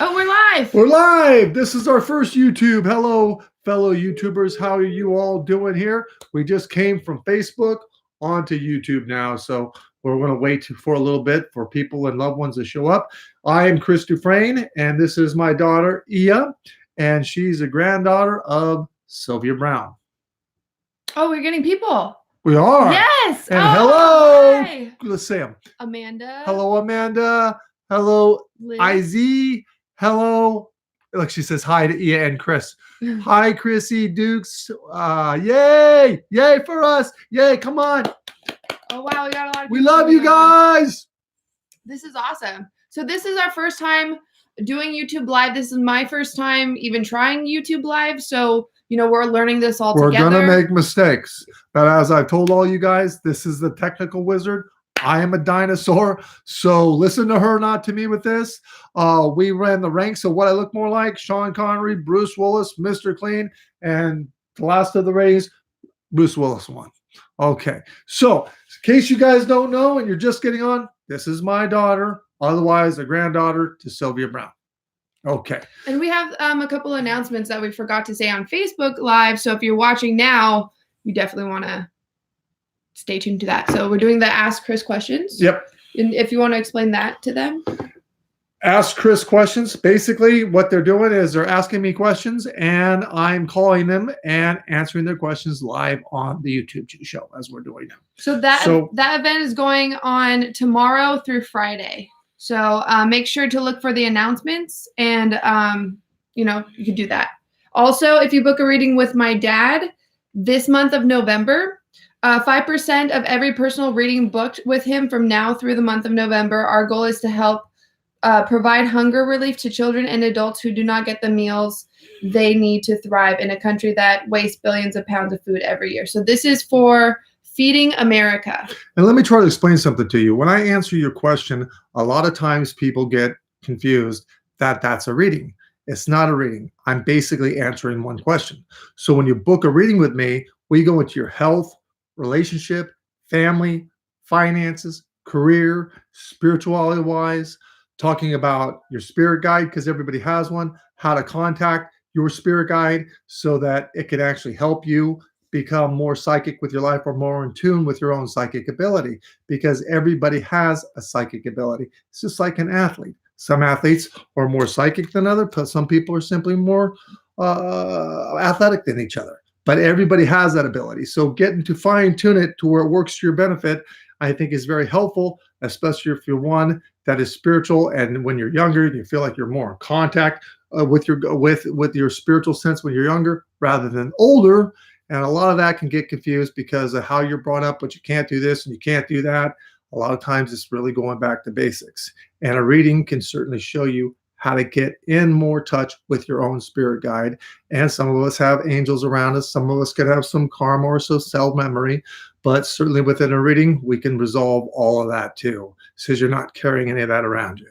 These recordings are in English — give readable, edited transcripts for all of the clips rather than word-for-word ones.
Oh, we're live. We're live. This is our first YouTube. Hello, fellow YouTubers. How are you all doing here? We just came from Facebook onto YouTube now. So we're going to wait for a little bit for people and loved ones to show up. I am Chris Dufresne, and this is my daughter, Ia, and she's a granddaughter of Sylvia Brown. Oh, we're getting people. We are. Yes. And hello. Hi. Let's say them. Amanda. Hello, Amanda. Hello, Liz. IZ. Hello. Look, she says hi to Ia and Chris. Hi, Chrissy Dukes. Yay. Yay for us. Yay. Come on. Oh, wow. We got a lot of people. We love you guys. This is awesome. So this is our first time doing YouTube Live. This is my first time even trying YouTube Live. So, we're learning this all together. We're going to make mistakes. But as I've told all you guys, this is the technical wizard. I am a dinosaur, so listen to her, not to me with this. We ran the ranks of what I look more like: Sean Connery, Bruce Willis, Mr. Clean, and the last of the race, Bruce Willis won. Okay, so in case you guys don't know and you're just getting on, this is my daughter, otherwise a granddaughter to Sylvia Brown. Okay. And we have a couple announcements that we forgot to say on Facebook Live, so if you're watching now, you definitely want to stay tuned to that. So we're doing the Ask Chris questions. Yep. And if you want to explain that to them. Ask Chris questions. Basically, what they're doing is they're asking me questions, and I'm calling them and answering their questions live on the YouTube show as we're doing them. So that event is going on tomorrow through Friday. So make sure to look for the announcements, and you can do that. Also, if you book a reading with my dad this month of November, 5% of every personal reading booked with him from now through the month of November. Our goal is to help provide hunger relief to children and adults who do not get the meals they need to thrive in a country that wastes billions of pounds of food every year. So this is for Feeding America. And let me try to explain something to you. When I answer your question, a lot of times people get confused that that's a reading. It's not a reading. I'm basically answering one question. So when you book a reading with me, we go into your health, relationship, family, finances, career, spirituality-wise, talking about your spirit guide, because everybody has one, how to contact your spirit guide so that it can actually help you become more psychic with your life or more in tune with your own psychic ability, because everybody has a psychic ability. It's just like an athlete. Some athletes are more psychic than others, but some people are simply more athletic than each other. But everybody has that ability. So getting to fine tune it to where it works to your benefit, I think is very helpful, especially if you're one that is spiritual. And when you're younger, you feel like you're more in contact with your spiritual sense when you're younger rather than older. And a lot of that can get confused because of how you're brought up, but you can't do this and you can't do that. A lot of times it's really going back to basics. And a reading can certainly show you how to get in more touch with your own spirit guide. And some of us have angels around us. Some of us could have some karma or so cell memory, but certainly within a reading, we can resolve all of that too, since you're not carrying any of that around you.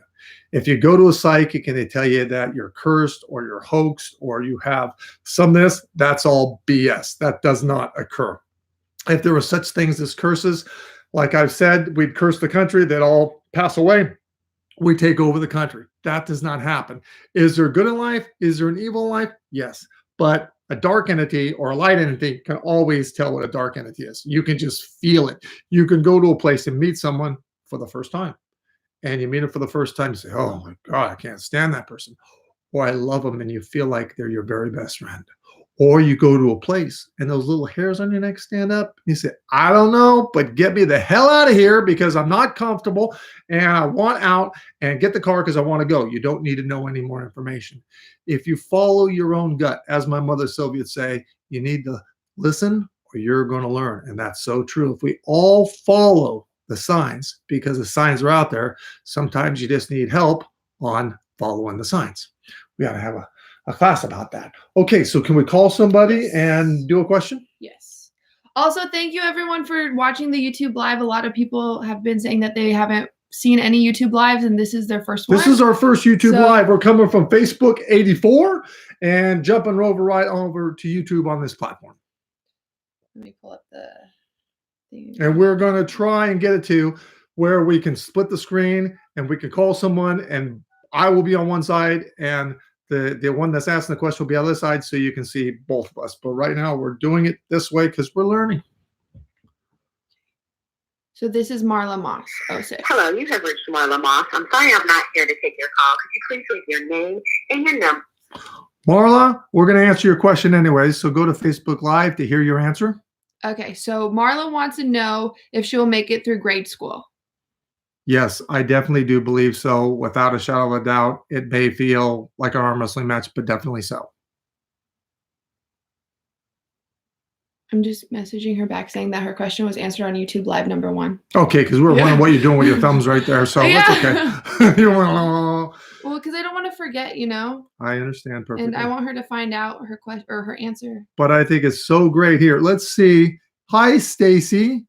If you go to a psychic and they tell you that you're cursed or you're hoaxed or you have some of this, that's all BS. That does not occur. If there were such things as curses, like I've said, we'd curse the country, they'd all pass away. We take over the country. That does not happen. Is there good in life? Is there an evil in life? Yes. But a dark entity or a light entity can always tell what a dark entity is. You can just feel it. You can go to a place and meet someone for the first time. And you meet them for the first time, you say, oh my God, I can't stand that person. Or I love them, and you feel like they're your very best friend. Or you go to a place and those little hairs on your neck stand up. You say, I don't know, but get me the hell out of here because I'm not comfortable and I want out, and get the car because I want to go. You don't need to know any more information. If you follow your own gut, as my mother Sylvia would say, you need to listen or you're going to learn. And that's so true. If we all follow the signs, because the signs are out there, sometimes you just need help on following the signs. We ought to have a class about that. Okay, so can we call somebody and do a question? Yes. Also, thank you everyone for watching the YouTube Live. A lot of people have been saying that they haven't seen any YouTube Lives, and this is their first one. This is our first YouTube Live. We're coming from Facebook 84 and jumping over right over to YouTube on this platform. Let me pull up the thing. And we're going to try and get it to where we can split the screen and we can call someone and I will be on one side and the one that's asking the question will be on the other side so you can see both of us. But right now we're doing it this way because we're learning. So this is Marla Moss, 06. Hello, you have reached Marla Moss. I'm sorry I'm not here to take your call. Could you please leave your name and your number? Marla, we're going to answer your question anyway, so go to Facebook Live to hear your answer. Okay, so Marla wants to know if she'll make it through grade school. Yes, I definitely do believe so. Without a shadow of a doubt, it may feel like an arm wrestling match, but definitely so. I'm just messaging her back saying that her question was answered on YouTube Live #1. Okay, because we were wondering what you're doing with your thumbs right there, so that's okay. Well, because I don't want to forget, you know. I understand perfectly. And I want her to find out her question or her answer. But I think it's so great here. Let's see. Hi, Stacy.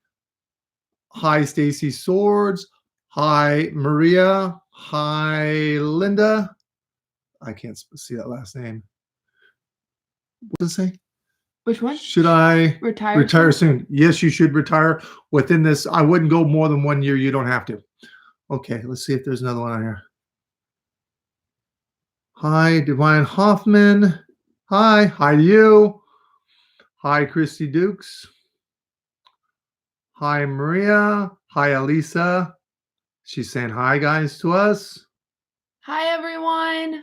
Hi, Stacy Swords. Hi, Maria. Hi, Linda. I can't see that last name. What does it say? Which one? Should I retire soon? Yes, you should retire within this. I wouldn't go more than 1 year. You don't have to. Okay, let's see if there's another one on here. Hi, Divine Hoffman. Hi to you. Hi, Christy Dukes. Hi, Maria. Hi, Elisa. She's saying hi, guys, to us. Hi, everyone.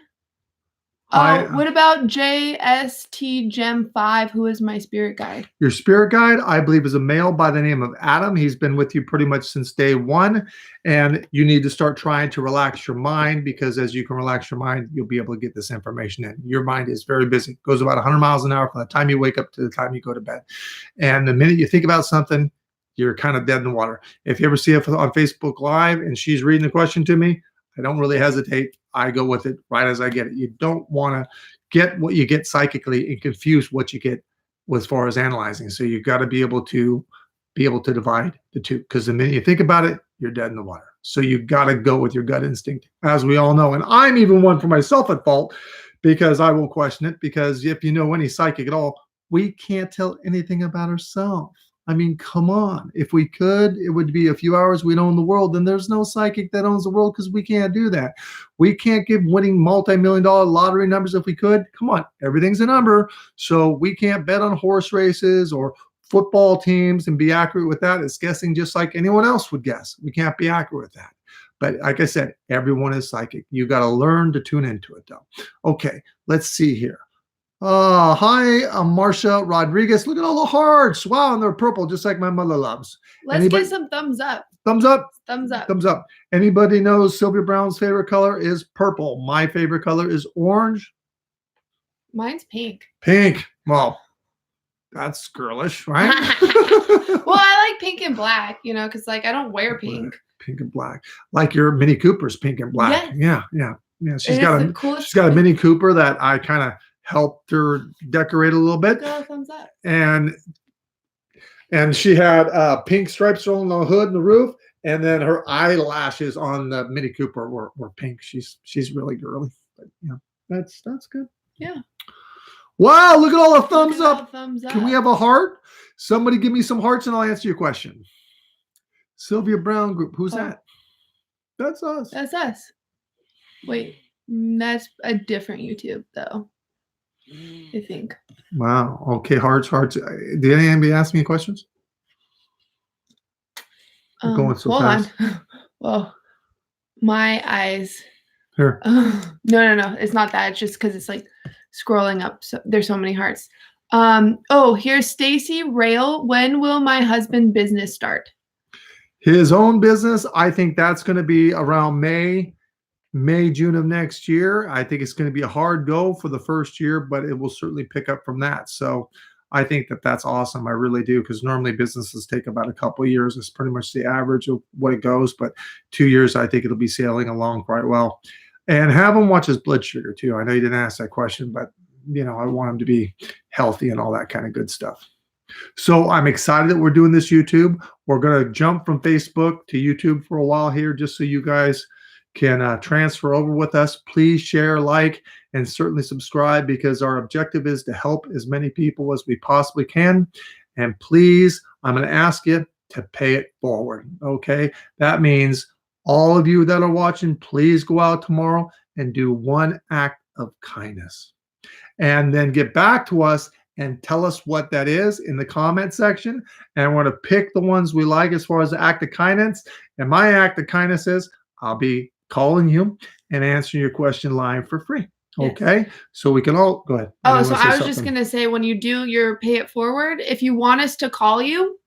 Hi. What about JST Gem 5, who is my spirit guide? Your spirit guide, I believe, is a male by the name of Adam. He's been with you pretty much since day one. And you need to start trying to relax your mind, because as you can relax your mind, you'll be able to get this information in. Your mind is very busy. It goes about 100 miles an hour from the time you wake up to the time you go to bed. And the minute you think about something, you're kind of dead in the water. If you ever see it on Facebook Live and she's reading the question to me, I don't really hesitate. I go with it right as I get it. You don't want to get what you get psychically and confuse what you get as far as analyzing. So you've got to be able to divide the two, because the minute you think about it, you're dead in the water. So you've got to go with your gut instinct, as we all know. And I'm even one for myself at fault, because I will question it, because if you know any psychic at all, we can't tell anything about ourselves. I mean, come on. If we could, it would be a few hours we'd own the world. Then there's no psychic that owns the world, because we can't do that. We can't give winning multi-million-dollar lottery numbers if we could. Come on, everything's a number. So we can't bet on horse races or football teams and be accurate with that. It's guessing just like anyone else would guess. We can't be accurate with that. But like I said, everyone is psychic. You got to learn to tune into it, though. Okay, let's see here. Hi, I'm Marcia Rodriguez. Look at all the hearts. Wow, and they're purple, just like my mother loves. Let's get some thumbs up. Thumbs up. Thumbs up. Thumbs up. Anybody knows Sylvia Brown's favorite color is purple. My favorite color is orange. Mine's pink. Pink. Well, that's girlish, right? Well, I like pink and black, you know, because like I don't wear pink. Pink and black. Like your Mini Cooper's pink and black. Yes. Yeah. She's got a Mini Cooper that I kind of helped her decorate a little bit. Thumbs up. And she had pink stripes on the hood and the roof, and then her eyelashes on the Mini Cooper were pink. She's really girly. But yeah, that's good. Yeah. Wow, look at all the thumbs up. Thumbs up. Can we have a heart? Somebody give me some hearts and I'll answer your question. Sylvia Brown Group. Who's that? That's us. That's us. Wait, that's a different YouTube though, I think. Wow. Okay, hearts. Did anybody ask me questions? I'm going so fast. Hold on. Well, my eyes. Here. No. It's not that. It's just because it's like scrolling up. So there's so many hearts. Here's Stacy Rail. When will my husband's business start? His own business, I think that's going to be around May, June of next year. I think it's going to be a hard go for the first year, but it will certainly pick up from that. So I think that's awesome. I really do, because normally businesses take about a couple of years. It's pretty much the average of what it goes. But 2 years, I think it'll be sailing along quite well. And have him watch his blood sugar too. I know you didn't ask that question, but I want him to be healthy and all that kind of good stuff. So I'm excited that we're doing this YouTube. We're going to jump from Facebook to YouTube for a while here, just so you guys can transfer over with us. Please share, like, and certainly subscribe, because our objective is to help as many people as we possibly can. And please, I'm going to ask you to pay it forward. Okay. That means all of you that are watching, please go out tomorrow and do one act of kindness. And then get back to us and tell us what that is in the comment section. And we're going to pick the ones we like as far as the act of kindness. And my act of kindness is I'll be calling you and answering your question live for free. Okay, yes. So we can all go ahead. Oh, so I was just going to say, when you do your pay it forward, if you want us to call you,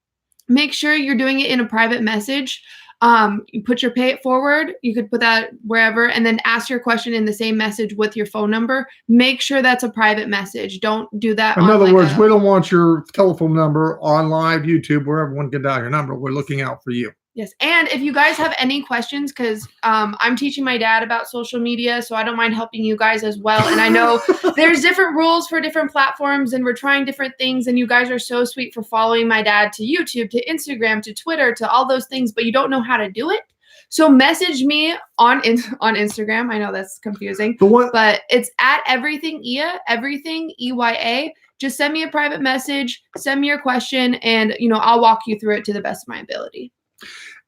make sure you're doing it in a private message. You put your pay it forward, you could put that wherever, and then ask your question in the same message with your phone number. Make sure that's a private message. Don't do that. In other words, we don't want your telephone number on live YouTube where everyone can dial your number. We're looking out for you. Yes. And if you guys have any questions, because I'm teaching my dad about social media, so I don't mind helping you guys as well. And I know there's different rules for different platforms, and we're trying different things. And you guys are so sweet for following my dad to YouTube, to Instagram, to Twitter, to all those things, but you don't know how to do it. So message me on Instagram. I know that's confusing, but it's at everything EYA, everything EYA. Just send me a private message, send me your question, and I'll walk you through it to the best of my ability.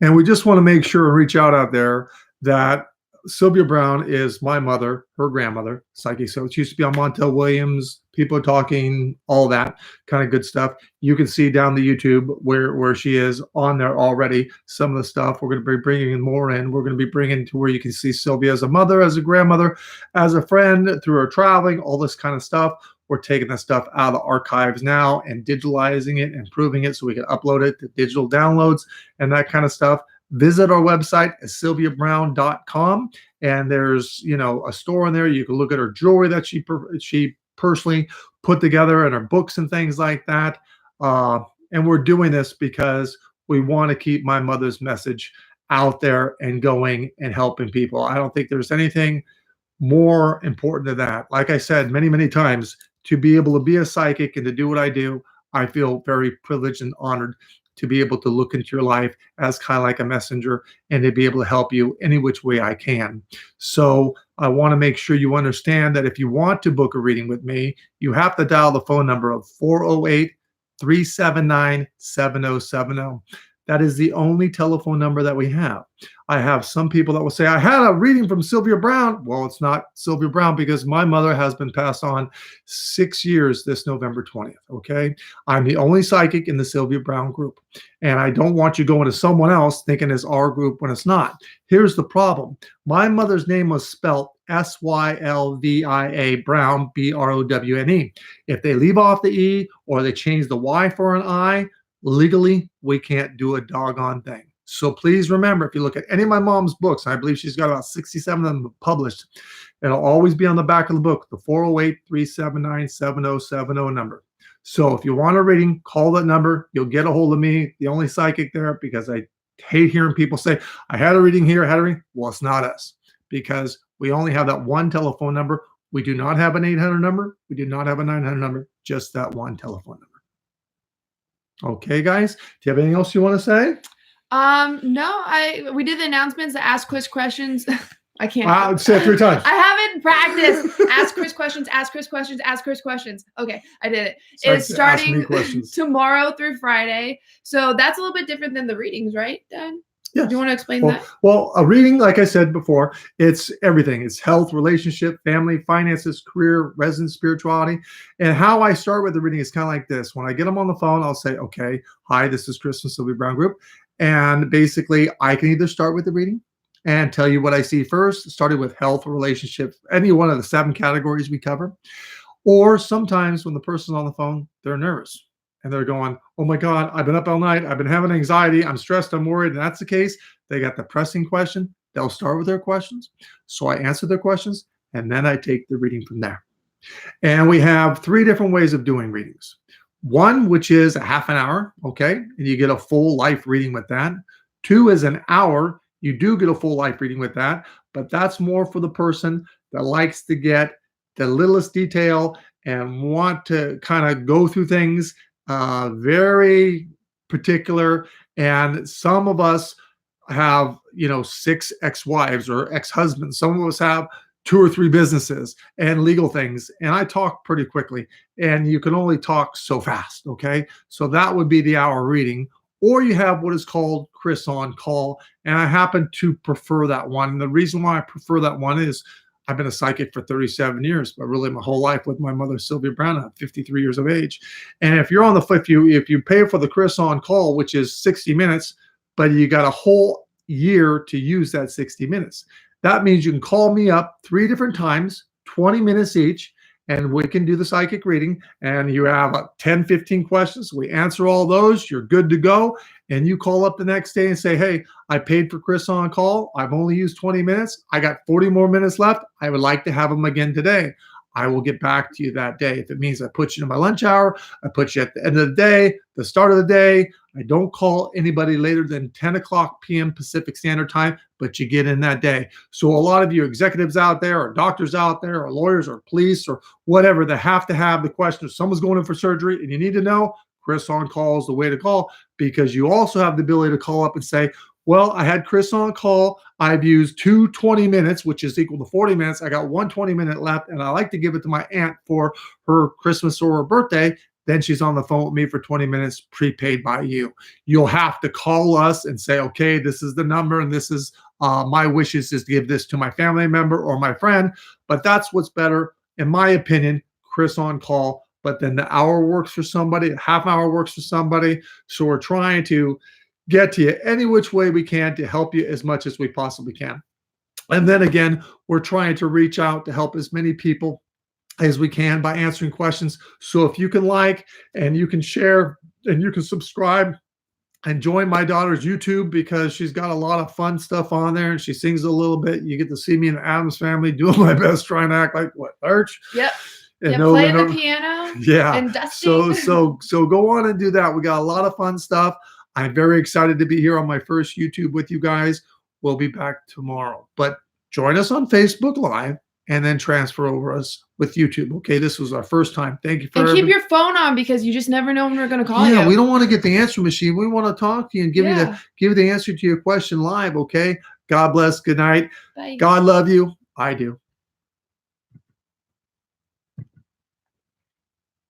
And we just want to make sure and reach out there that Sylvia Brown is my mother, her grandmother, psychic. So it used to be on Montel Williams, People Are Talking, all that kind of good stuff. You can see down the YouTube where she is on there already. Some of the stuff we're going to be bringing more in. We're going to be bringing to where you can see Sylvia as a mother, as a grandmother, as a friend, through her traveling, all this kind of stuff. We're taking that stuff out of the archives now and digitalizing it, improving it so we can upload it to digital downloads and that kind of stuff. Visit our website at sylviabrown.com, and there's a store in there. You can look at her jewelry that she personally put together and her books and things like that. And we're doing this because we want to keep my mother's message out there and going and helping people. I don't think there's anything more important than that. Like I said many, many times, to be able to be a psychic and to do what I do, I feel very privileged and honored to be able to look into your life as kind of like a messenger and to be able to help you any which way I can. So I want to make sure you understand that if you want to book a reading with me, you have to dial the phone number of 408-379-7070. That is the only telephone number that we have. I have some people that will say, I had a reading from Sylvia Brown. Well, it's not Sylvia Brown because my mother has been passed on 6 years this November 20th, okay? I'm the only psychic in the Sylvia Brown group. And I don't want you going to someone else thinking it's our group when it's not. Here's the problem. My mother's name was spelt Sylvia Brown, Browne. If they leave off the E or they change the Y for an I, legally, we can't do a doggone thing. So please remember, if you look at any of my mom's books, I believe she's got about 67 of them published, it'll always be on the back of the book, the 408-379-7070 number. So if you want a reading, call that number. You'll get a hold of me, the only psychic there, because I hate hearing people say, I had a reading here, I had a reading. Well, it's not us, because we only have that one telephone number. We do not have an 800 number. We do not have a 900 number, just that one telephone number. Okay, guys, do you have anything else you want to say? No, we did the announcements, the Ask Chris questions. I can't. I'll say it 3 times. I haven't practiced. Ask Chris questions, ask Chris questions, ask Chris questions. Okay, I did it. It's starting tomorrow through Friday. So that's a little bit different than the readings, right, Dad? Yes. Do you want to explain that? Well, a reading, like I said before, it's everything. It's health, relationship, family, finances, career, residence, spirituality. And how I start with the reading is kind of like this. When I get them on the phone, I'll say, okay, hi, this is Chris from Sylvia Brown Group. And basically, I can either start with the reading and tell you what I see first, starting with health, relationship, any one of the 7 categories we cover. Or sometimes when the person's on the phone, they're nervous. And they're going, oh my God, I've been up all night. I've been having anxiety. I'm stressed. I'm worried. And that's the case. They got the pressing question. They'll start with their questions. So I answer their questions, and then I take the reading from there. And we have 3 different ways of doing readings. One, which is a half an hour, okay? And you get a full life reading with that. 2 is an hour. You do get a full life reading with that, but that's more for the person that likes to get the littlest detail and want to kind of go through things very particular. And some of us have, 6 ex-wives or ex-husbands. Some of us have 2 or 3 businesses and legal things. And I talk pretty quickly, and you can only talk so fast. Okay. So that would be the hour reading. Or you have what is called Chris on Call. And I happen to prefer that one. And the reason why I prefer that one is I've been a psychic for 37 years, but really my whole life with my mother, Sylvia Brown. I'm 53 years of age. And if you're on the, if you pay for the Chris on call, which is 60 minutes, but you got a whole year to use that 60 minutes. That means you can call me up 3 different times, 20 minutes each, and we can do the psychic reading. And you have 10, 15 questions. We answer all those. You're good to go. And you call up the next day and say, hey, I paid for Chris on call. I've only used 20 minutes. I got 40 more minutes left. I would like to have them again today. I will get back to you that day. If it means I put you in my lunch hour, I put you at the end of the day, the start of the day. I don't call anybody later than 10 o'clock p.m. Pacific Standard Time, but you get in that day. So a lot of you executives out there, or doctors out there, or lawyers, or police, or whatever, that have to have the question. If someone's going in for surgery and you need to know, Chris on call is the way to call, because you also have the ability to call up and say, well, I had Chris on call. I've used 20 minutes, which is equal to 40 minutes. I got 1 20-minute left, and I like to give it to my aunt for her Christmas or her birthday. Then she's on the phone with me for 20 minutes, prepaid by you. You'll have to call us and say, okay, this is the number, and this is my wishes is to give this to my family member or my friend. But that's what's better, in my opinion, Chris on call. But then the hour works for somebody, half hour works for somebody. So we're trying to get to you any which way we can to help you as much as we possibly can. And then again, we're trying to reach out to help as many people as we can by answering questions. So if you can like, and you can share, and you can subscribe, and join my daughter's YouTube, because she's got a lot of fun stuff on there, and she sings a little bit. You get to see me in the Addams Family doing my best, trying to act like what, Arch? Yep. And Playing the piano. Yeah. And dusting. So go on and do that. We got a lot of fun stuff. I'm very excited to be here on my first YouTube with you guys. We'll be back tomorrow. But join us on Facebook Live, and then transfer over us with YouTube. Okay, this was our first time. Thank you for And keep your phone on, because you just never know when we're going to call you. Yeah, we don't want to get the answer machine. We want to talk to you and give you the answer to your question live. Okay. God bless. Good night. Bye. God love you. I do.